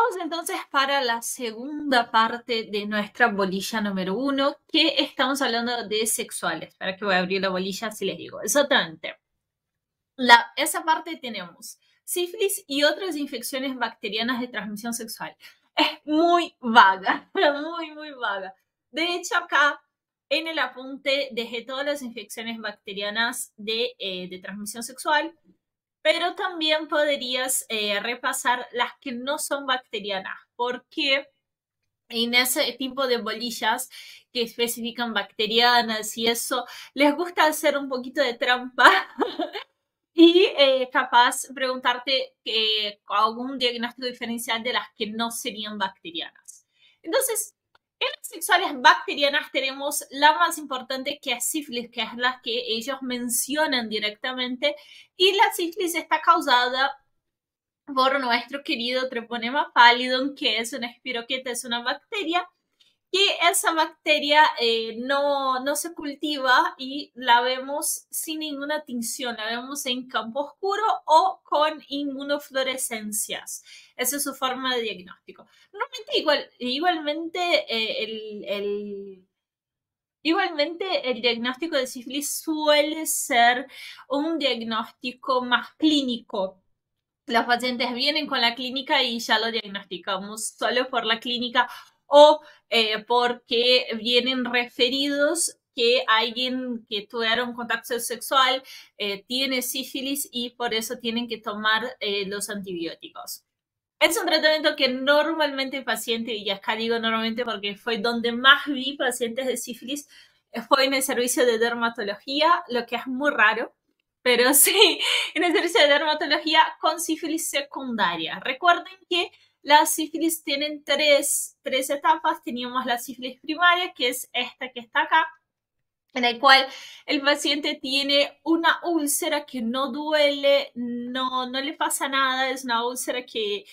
Vamos entonces para la segunda parte de nuestra bolilla número 1, que estamos hablando de sexuales. Para que voy a abrir la bolilla si les digo. Exactamente. Esa parte tenemos sífilis y otras infecciones bacterianas de transmisión sexual. Es muy vaga, muy vaga. De hecho, acá en el apunte dejé todas las infecciones bacterianas de transmisión sexual, pero también podrías repasar las que no son bacterianas, porque en ese tipo de bolillas que especifican bacterianas y eso, les gusta hacer un poquito de trampa y capaz preguntarte algún diagnóstico diferencial de las que no serían bacterianas. Entonces, en las sexuales bacterianas tenemos la más importante, que es sífilis, que es la que ellos mencionan directamente, y la sífilis está causada por nuestro querido Treponema pallidum, que es una espiroqueta, es una bacteria, y esa bacteria no se cultiva y la vemos sin ninguna tinción, la vemos en campo oscuro o con inmunofluorescencias. Esa es su forma de diagnóstico. Normalmente igualmente el diagnóstico de sífilis suele ser un diagnóstico más clínico. Los pacientes vienen con la clínica y ya lo diagnosticamos solo por la clínica o porque vienen referidos que alguien que tuvieron contacto sexual tiene sífilis y por eso tienen que tomar los antibióticos. Es un tratamiento que normalmente el paciente, y acá digo normalmente porque fue donde más vi pacientes de sífilis, fue en el servicio de dermatología, lo que es muy raro, pero sí, en el servicio de dermatología con sífilis secundaria. Recuerden que las sífilis tienen tres etapas. Teníamos la sífilis primaria, que es esta que está acá, en el cual el paciente tiene una úlcera que no duele, no le pasa nada, es una úlcera que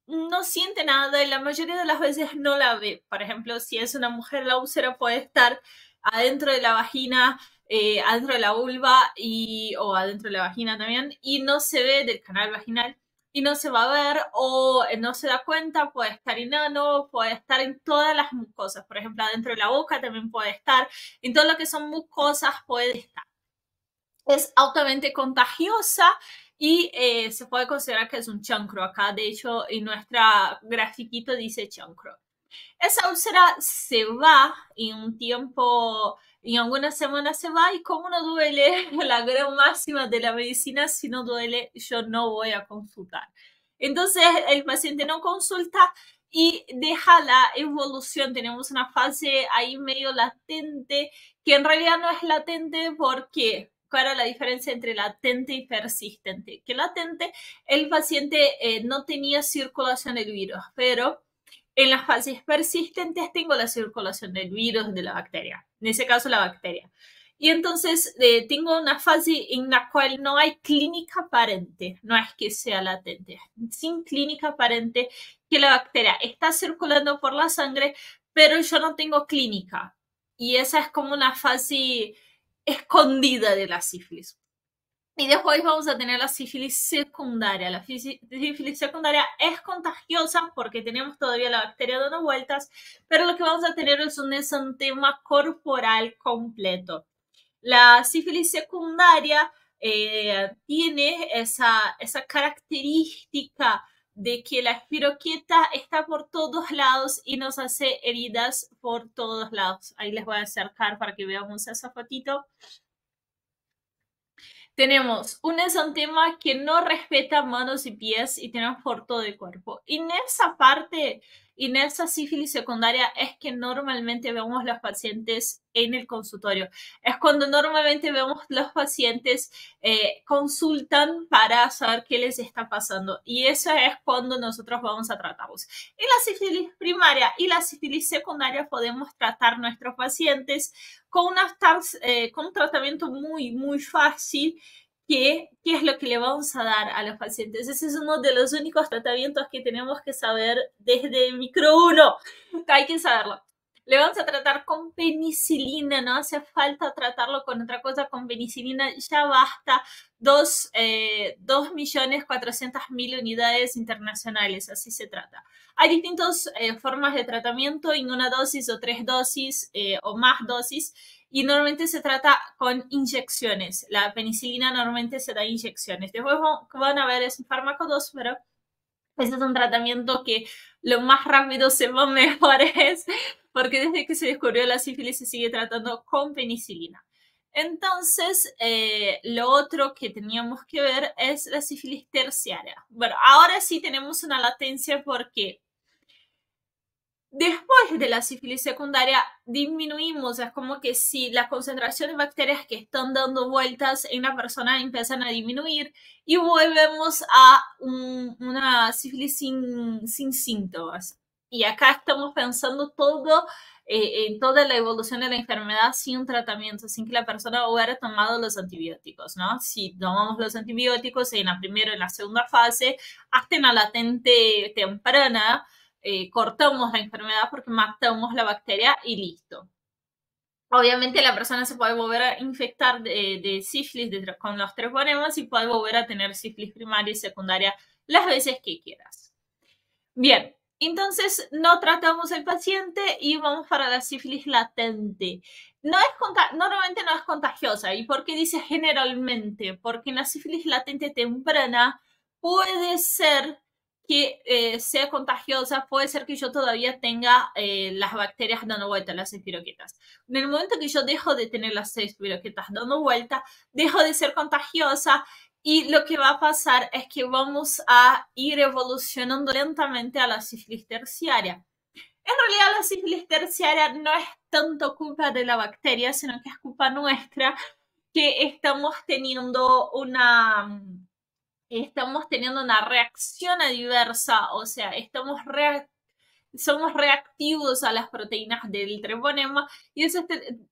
no siente nada y la mayoría de las veces no la ve. Por ejemplo, si es una mujer, la úlcera puede estar adentro de la vagina, adentro de la vulva o adentro de la vagina también, y no se ve del canal vaginal y no se va a ver o no se da cuenta, puede estar inano, puede estar en todas las mucosas. Por ejemplo, adentro de la boca también puede estar, en todo lo que son mucosas puede estar. Es altamente contagiosa y se puede considerar que es un chancro. Acá, de hecho, en nuestra grafiquito dice chancro. Esa úlcera se va en un tiempo, en algunas semanas se va, y como no duele, la gran máxima de la medicina, si no duele, yo no voy a consultar. Entonces, el paciente no consulta y deja la evolución. Tenemos una fase ahí medio latente, que en realidad no es latente porque, ¿cuál es la diferencia entre latente y persistente? Que latente, el paciente no tenía circulación del virus, pero en las fases persistentes tengo la circulación del virus, de la bacteria, en ese caso la bacteria. Y entonces tengo una fase en la cual no hay clínica aparente, no es que sea latente, sin clínica aparente, que la bacteria está circulando por la sangre, pero yo no tengo clínica. Y esa es como una fase escondida de la sífilis. Y después vamos a tener la sífilis secundaria. La sífilis secundaria es contagiosa porque tenemos todavía la bacteria dando vueltas, pero lo que vamos a tener es un exantema corporal completo. La sífilis secundaria tiene esa característica de que la espiroqueta está por todos lados y nos hace heridas por todos lados. Ahí les voy a acercar para que veamos esa fotito. Tenemos un exantema que no respeta manos y pies y tenemos por todo el cuerpo. Y en esa parte, en esa sífilis secundaria, es que normalmente vemos los pacientes en el consultorio. Es cuando normalmente vemos los pacientes consultan para saber qué les está pasando. Y eso es cuando nosotros vamos a tratarlos. En la sífilis primaria y la sífilis secundaria podemos tratar nuestros pacientes con un tratamiento muy fácil. ¿Qué es lo que le vamos a dar a los pacientes? Ese es uno de los únicos tratamientos que tenemos que saber desde micro 1. Hay que saberlo. le vamos a tratar con penicilina, no hace falta tratarlo con otra cosa, con penicilina ya basta, 2.400.000 unidades internacionales, así se trata. Hay distintas formas de tratamiento, en una dosis o 3 dosis o más dosis, y normalmente se trata con inyecciones. La penicilina normalmente se da inyecciones. Después van a ver es un fármaco 2, pero ese es un tratamiento que lo más rápido se va mejor es, porque desde que se descubrió la sífilis se sigue tratando con penicilina. Entonces, lo otro que teníamos que ver es la sífilis terciaria. Bueno, ahora sí tenemos una latencia porque después de la sífilis secundaria disminuimos, es como que si la concentración de bacterias que están dando vueltas en la persona empiezan a disminuir y volvemos a una sífilis sin síntomas. Y acá estamos pensando todo en toda la evolución de la enfermedad sin tratamiento, sin que la persona hubiera tomado los antibióticos, ¿no? Si tomamos los antibióticos en la primera y en la segunda fase, hasta en la latente temprana, cortamos la enfermedad porque matamos la bacteria y listo. Obviamente la persona se puede volver a infectar de sífilis con los treponemas y puede volver a tener sífilis primaria y secundaria las veces que quieras. Bien, entonces no tratamos al paciente y vamos para la sífilis latente. Normalmente no es contagiosa. ¿Y por qué dice generalmente? Porque en la sífilis latente temprana puede ser que sea contagiosa, puede ser que yo todavía tenga las bacterias dando vuelta, las espiroquetas. En el momento que yo dejo de tener las espiroquetas dando vuelta, dejo de ser contagiosa y lo que va a pasar es que vamos a ir evolucionando lentamente a la sífilis terciaria. En realidad la sífilis terciaria no es tanto culpa de la bacteria, sino que es culpa nuestra que estamos teniendo una reacción adversa, o sea, somos reactivos a las proteínas del treponema y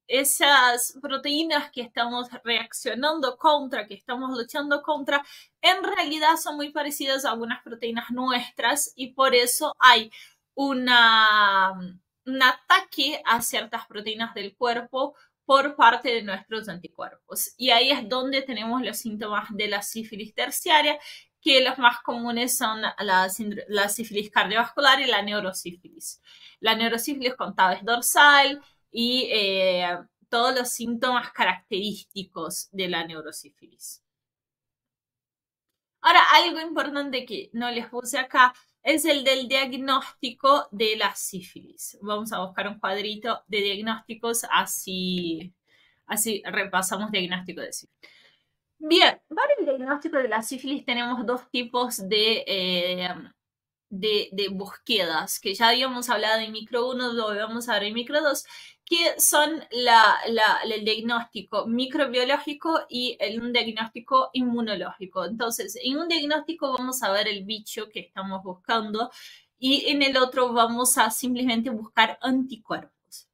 esas proteínas que estamos reaccionando contra, que estamos luchando contra, en realidad son muy parecidas a algunas proteínas nuestras y por eso hay un ataque a ciertas proteínas del cuerpo por parte de nuestros anticuerpos. Y ahí es donde tenemos los síntomas de la sífilis terciaria, que los más comunes son la sífilis cardiovascular y la neurosífilis. La neurosífilis con tabes dorsal y todos los síntomas característicos de la neurosífilis. Ahora, algo importante que no les puse acá es el del diagnóstico de la sífilis. Vamos a buscar un cuadrito de diagnósticos, así repasamos diagnóstico de sífilis. Bien, para el diagnóstico de la sífilis tenemos dos tipos de búsquedas, que ya habíamos hablado en micro 1, lo vamos a ver en micro 2, que son el diagnóstico microbiológico y un diagnóstico inmunológico. Entonces, en un diagnóstico vamos a ver el bicho que estamos buscando y en el otro vamos a simplemente buscar anticuerpos.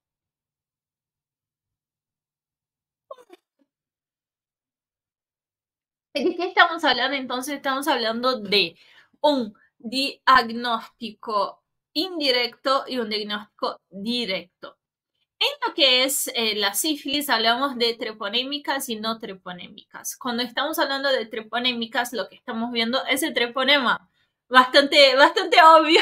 ¿De qué estamos hablando? Entonces estamos hablando de un diagnóstico indirecto y un diagnóstico directo. En lo que es la sífilis hablamos de treponémicas y no treponémicas. Cuando estamos hablando de treponémicas, lo que estamos viendo es el treponema. Bastante obvio,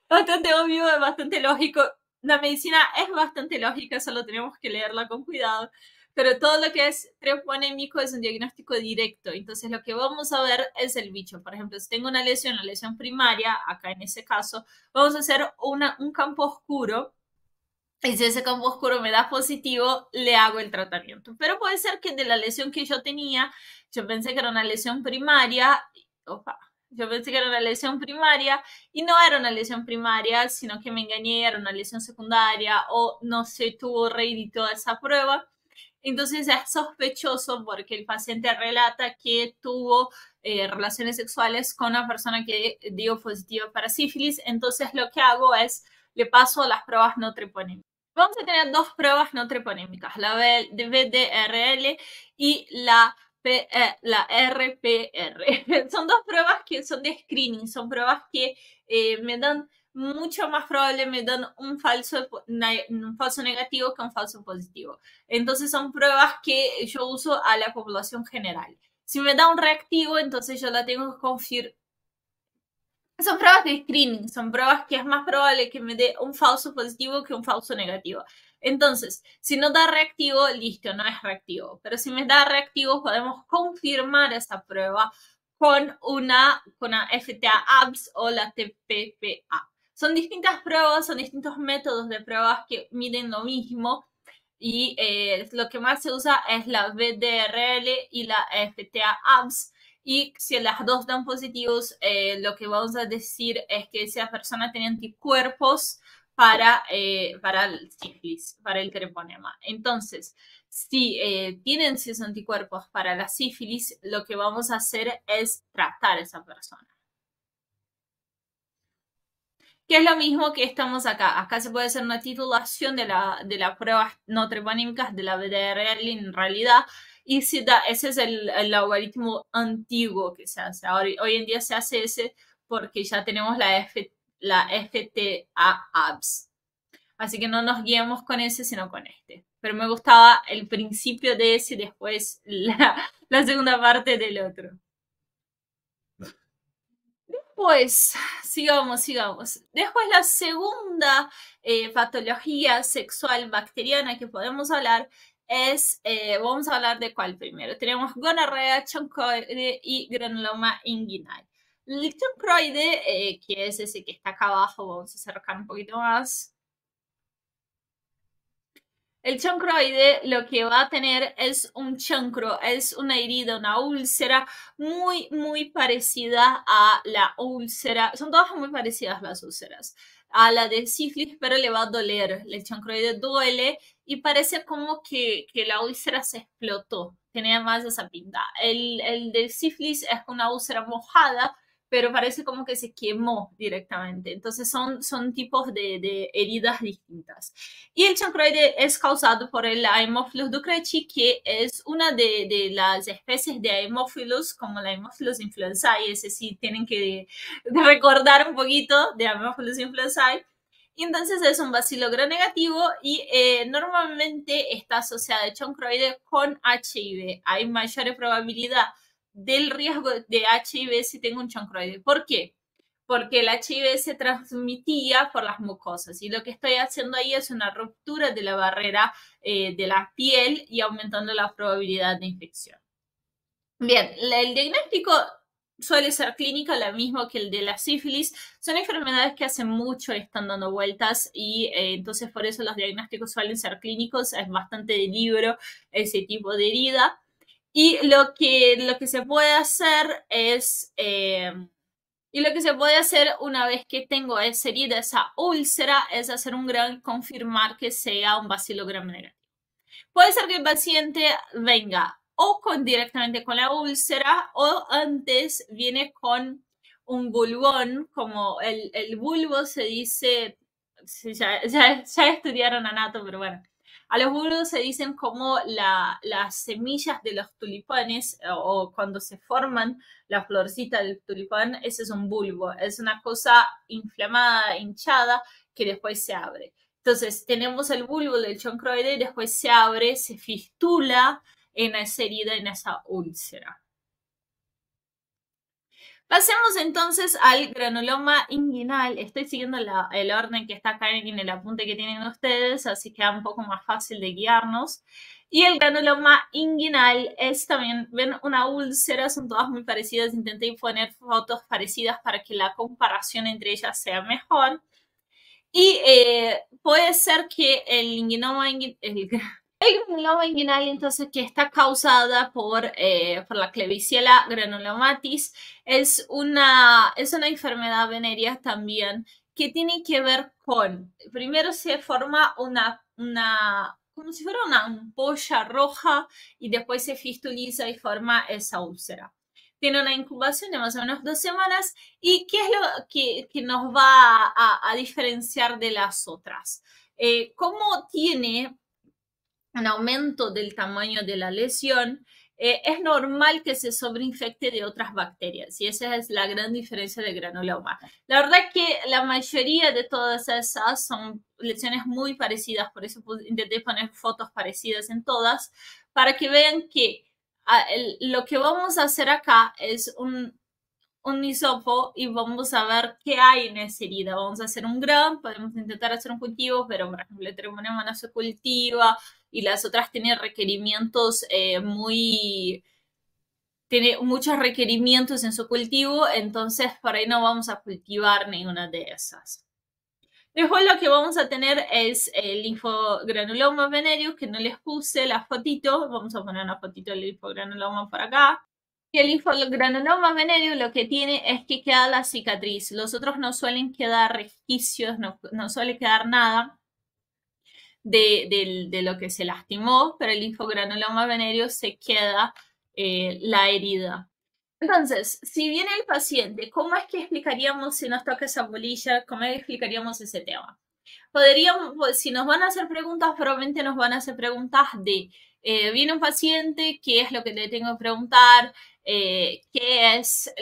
bastante obvio, bastante lógico. La medicina es bastante lógica, solo tenemos que leerla con cuidado. Pero todo lo que es treponémico es un diagnóstico directo. Entonces lo que vamos a ver es el bicho. Por ejemplo, si tengo una lesión primaria, acá en ese caso, vamos a hacer un campo oscuro. Y si ese campo oscuro me da positivo, le hago el tratamiento. Pero puede ser que de la lesión que yo tenía, yo pensé que era una lesión primaria. Yo pensé que era una lesión primaria y no era una lesión primaria, sino que me engañé, era una lesión secundaria o no se tuvo rédito a esa prueba. Entonces es sospechoso porque el paciente relata que tuvo relaciones sexuales con una persona que dio positiva para sífilis. Entonces lo que hago es, le paso las pruebas no treponémicas. Vamos a tener dos pruebas no treponémicas, la VDRL y la RPR. Son dos pruebas que son de screening, son pruebas que me dan mucho más probable me dan un falso negativo que un falso positivo. Entonces son pruebas que yo uso a la población general. Si me da un reactivo, entonces yo la tengo que confirmar. Son pruebas de screening, son pruebas que es más probable que me dé un falso positivo que un falso negativo. Entonces, si no da reactivo, listo, no es reactivo. Pero si me da reactivo, podemos confirmar esa prueba con una FTA-ABS o la TPPA. Son distintas pruebas, son distintos métodos de pruebas que miden lo mismo. Y lo que más se usa es la VDRL y la FTA-ABS. Y si las dos dan positivos, lo que vamos a decir es que esa persona tiene anticuerpos para el sífilis, para el treponema. Entonces, si tienen esos anticuerpos para la sífilis, lo que vamos a hacer es tratar a esa persona. Que es lo mismo que estamos acá. Acá se puede hacer una titulación de la prueba no treponímicas de la VDRL en realidad. Y si da, ese es el algoritmo antiguo que se hace. Ahora, hoy en día se hace ese porque ya tenemos la FTA-ABS. Así que no nos guiamos con ese, sino con este. Pero me gustaba el principio de ese y después la segunda parte del otro. Pues sigamos. Después la segunda patología sexual bacteriana que podemos hablar es, vamos a hablar de cuál primero. Tenemos gonorrea, chancroide y granuloma inguinal. El chancroide, que es ese que está acá abajo, vamos a acercar un poquito más. El chancroide lo que va a tener es un chancro, es una herida, una úlcera muy parecida a la úlcera. Son todas muy parecidas las úlceras a la de sífilis, pero le va a doler. El chancroide duele y parece como que la úlcera se explotó. Tenía más esa pinta. El de sífilis es una úlcera mojada, pero parece como que se quemó directamente. Entonces son tipos de heridas distintas. Y el chancroide es causado por el Haemophilus ducrechi, que es una de las especies de Haemophilus, como la Haemophilus influenzae, ese sí tienen que recordar un poquito de Haemophilus influenzae. Y entonces es un bacilo negativo y normalmente está asociado el chancroide con HIV. Hay mayor probabilidad del riesgo de HIV si tengo un chancroide. ¿Por qué? Porque el HIV se transmitía por las mucosas y lo que estoy haciendo ahí es una ruptura de la barrera de la piel y aumentando la probabilidad de infección. Bien, el diagnóstico suele ser clínica, la misma que el de la sífilis. Son enfermedades que hace mucho están dando vueltas y entonces por eso los diagnósticos suelen ser clínicos. Es bastante de libro ese tipo de herida. Y lo que se puede hacer es... y lo que se puede hacer una vez que tengo esa herida, esa úlcera, es hacer un gran confirmar que sea un bacilo gram negativo. Puede ser que el paciente venga o directamente con la úlcera o antes viene con un bulbón, como el bulbo se dice, ya estudiaron anato, pero bueno. A los bulbos se dicen como las semillas de los tulipanes o cuando se forman la florcita del tulipán, ese es un bulbo, es una cosa inflamada, hinchada, que después se abre. Entonces tenemos el bulbo del chancroide y después se abre, se fistula en esa herida, en esa úlcera. Pasemos entonces al granuloma inguinal. Estoy siguiendo el orden que está acá en el apunte que tienen ustedes, así que es un poco más fácil de guiarnos. Y el granuloma inguinal es también, ven, una úlcera, son todas muy parecidas. Intenté poner fotos parecidas para que la comparación entre ellas sea mejor. Y puede ser que el granuloma inguinal, entonces, que está causada por la Klebsiella granulomatis, es una enfermedad venérea también que tiene que ver con, primero se forma como si fuera una ampolla roja y después se fistuliza y forma esa úlcera. Tiene una incubación de más o menos 2 semanas. ¿Y qué es lo que nos va a diferenciar de las otras? Como tiene un aumento del tamaño de la lesión, es normal que se sobreinfecte de otras bacterias y esa es la gran diferencia del granuloma. La verdad que la mayoría de todas esas son lesiones muy parecidas, por eso intenté poner fotos parecidas en todas, para que vean que lo que vamos a hacer acá es un hisopo y vamos a ver qué hay en esa herida. Vamos a hacer un GRAM, podemos intentar hacer un cultivo, pero por ejemplo, la treponema no se cultiva y las otras tienen requerimientos tiene muchos requerimientos en su cultivo, entonces por ahí no vamos a cultivar ninguna de esas. Después lo que vamos a tener es el linfogranuloma venereus, que no les puse la fotito. Vamos a poner una fotito del linfogranuloma por acá. Y el linfogranuloma venereus lo que tiene es que queda la cicatriz. Los otros no suelen quedar resquicios, no suele quedar nada de lo que se lastimó, pero el linfogranuloma venereus se queda la herida. Entonces, si viene el paciente, ¿cómo es que explicaríamos si nos toca esa bolilla? ¿Cómo explicaríamos ese tema? Podríamos, pues, si nos van a hacer preguntas, probablemente nos van a hacer preguntas de, viene un paciente, ¿qué es lo que le tengo que preguntar? ¿Qué es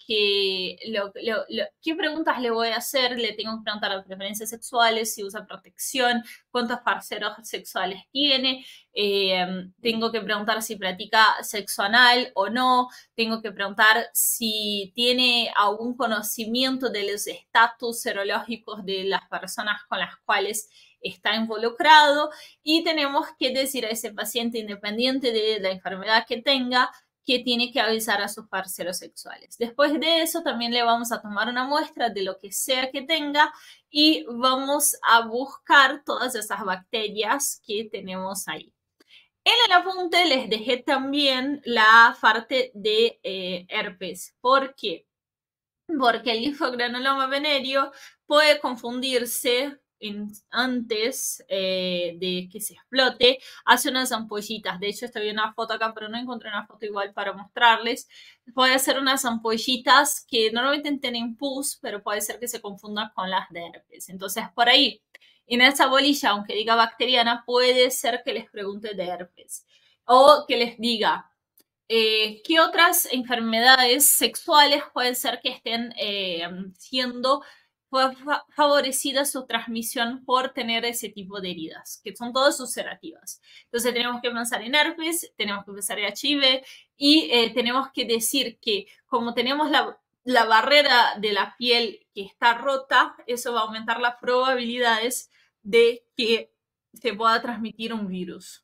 qué preguntas le voy a hacer? Le tengo que preguntar las preferencias sexuales, si usa protección, cuántos parceros sexuales tiene, tengo que preguntar si practica sexo anal o no, tengo que preguntar si tiene algún conocimiento de los estatus serológicos de las personas con las cuales está involucrado y tenemos que decir a ese paciente, independiente de la enfermedad que tenga, que tiene que avisar a sus parceros sexuales. Después de eso también le vamos a tomar una muestra de lo que sea que tenga y vamos a buscar todas esas bacterias que tenemos ahí. En el apunte les dejé también la parte de herpes. ¿Por qué? Porque el linfogranuloma venéreo puede confundirse antes de que se explote, hace unas ampollitas. De hecho, estoy viendo una foto acá, pero no encontré una foto igual para mostrarles. Puede hacer unas ampollitas que normalmente tienen pus, pero puede ser que se confundan con las de herpes. Entonces, por ahí, en esa bolilla, aunque diga bacteriana, puede ser que les pregunte de herpes. O que les diga, ¿qué otras enfermedades sexuales pueden ser que estén siendo favorecidas su transmisión por tener ese tipo de heridas, que son todas ulcerativas? Entonces tenemos que pensar en herpes, tenemos que pensar en HIV y tenemos que decir que como tenemos la barrera de la piel que está rota, eso va a aumentar las probabilidades de que se pueda transmitir un virus.